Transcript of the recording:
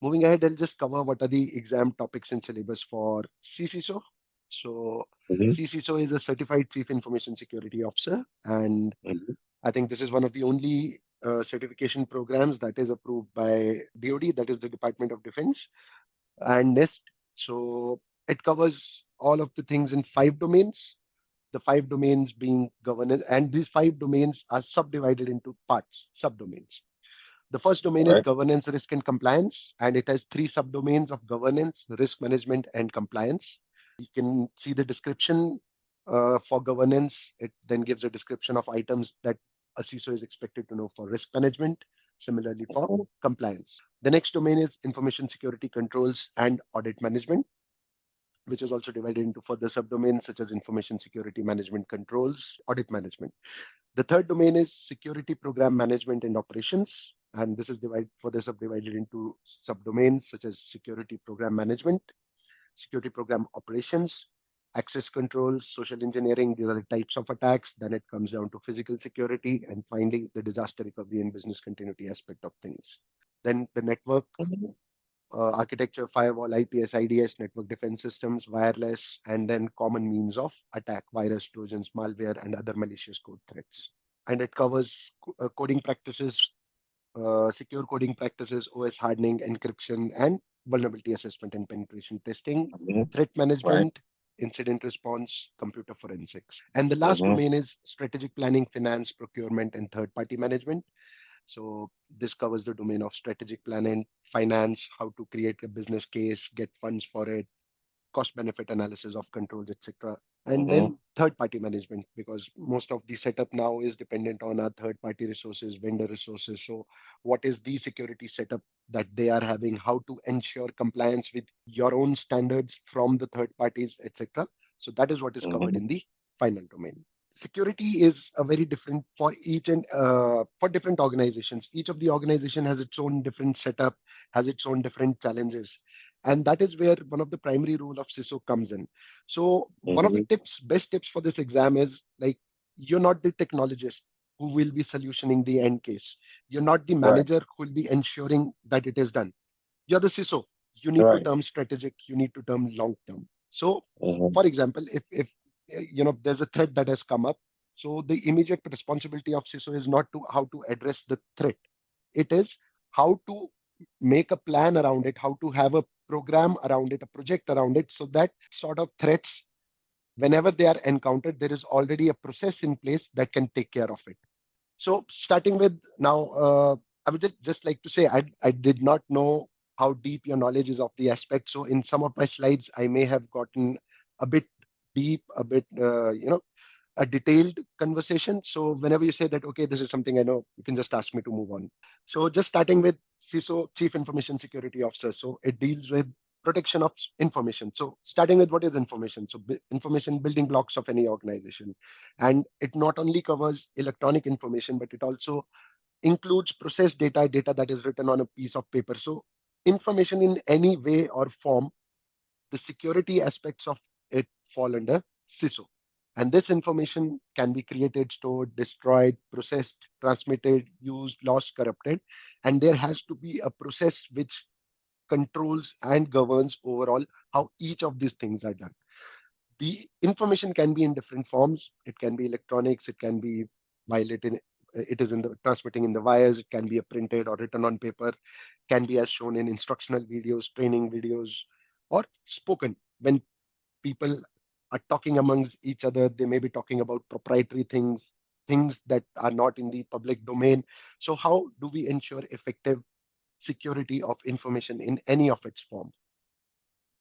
Moving ahead, I'll just cover what are the exam topics and syllabus for CCISO. So Mhm, CCISO is a Certified Chief Information Security Officer, and mhm. I think this is one of the only certification programs that is approved by DoD, that is the Department of Defense, and NIST. So it covers all of the things in 5 domains. The 5 domains being governance, and these 5 domains are subdivided into parts, subdomains. The first domain is Right. governance, risk, and compliance, and it has 3 subdomains of governance, risk management, and compliance. You can see the description for governance. It then gives a description of items that a CISO is expected to know for risk management, similarly for Mhm, compliance. The next domain is information security controls and audit management, which is also divided into further subdomains such as information security management controls, audit management. The third domain is security program management and operations. And this is further subdivided into subdomains such as security program management, security program operations, access control, social engineering. These are the types of attacks. Then it comes down to physical security. And finally, the disaster recovery and business continuity aspect of things. Then the network mhm. architecture, firewall, IPS, IDS, network defense systems, wireless, and then common means of attack, virus, trojans, malware, and other malicious code threats. And it covers coding practices, secure coding practices, OS hardening, encryption, and vulnerability assessment and penetration testing, Mhm. threat Right. management, incident response, computer forensics. And the last Mhm, domain is strategic planning, finance, procurement, and third-party management. So this covers the domain of strategic planning, finance, how to create a business case, get funds for it, cost benefit analysis of controls, etc. And mhm, then third party management, because most of the setup now is dependent on our third party resources, vendor resources. So what is the security setup that they are having, how to ensure compliance with your own standards from the third parties, etc. So that is what is covered mhm. in the final domain. Security is a very different for each and for different organizations. Each of the organization has its own different setup, has its own different challenges, and that is where one of the primary role of CISO comes in. So one of the Mhm. best tips for this exam is like, you're not the technologist who will be solutioning the end case. You're not the Right. manager who will be ensuring that it is done. You're the CISO. You need to Right. term strategic. You need to term long term. So, Mhm, for example, if there's a threat that has come up, so the immediate responsibility of CISO is not to how to address the threat. It is how to make a plan around it, how to have a program around it, a project around it, so that sort of threats, whenever they are encountered, there is already a process in place that can take care of it. So starting with now, I would just like to say I did not know how deep your knowledge is of the aspect. So in some of my slides, I may have gotten a bit deep, a bit, a detailed conversation. So whenever you say that, okay, this is something I know, you can just ask me to move on. So just starting with CISO, Chief Information Security Officer. So it deals with protection of information. So starting with what is information? So information building blocks of any organization. And it not only covers electronic information, but it also includes processed data, data that is written on a piece of paper. So information in any way or form, the security aspects of it fall under CISO. And this information can be created, stored, destroyed, processed, transmitted, used, lost, corrupted. And there has to be a process which controls and governs overall how each of these things are done. The information can be in different forms. It can be electronics, it can be while it is in the transmitting in the wires, it can be a printed or written on paper, can be as shown in instructional videos, training videos, or spoken. When people are talking amongst each other, they may be talking about proprietary things, things that are not in the public domain. So how do we ensure effective security of information in any of its form?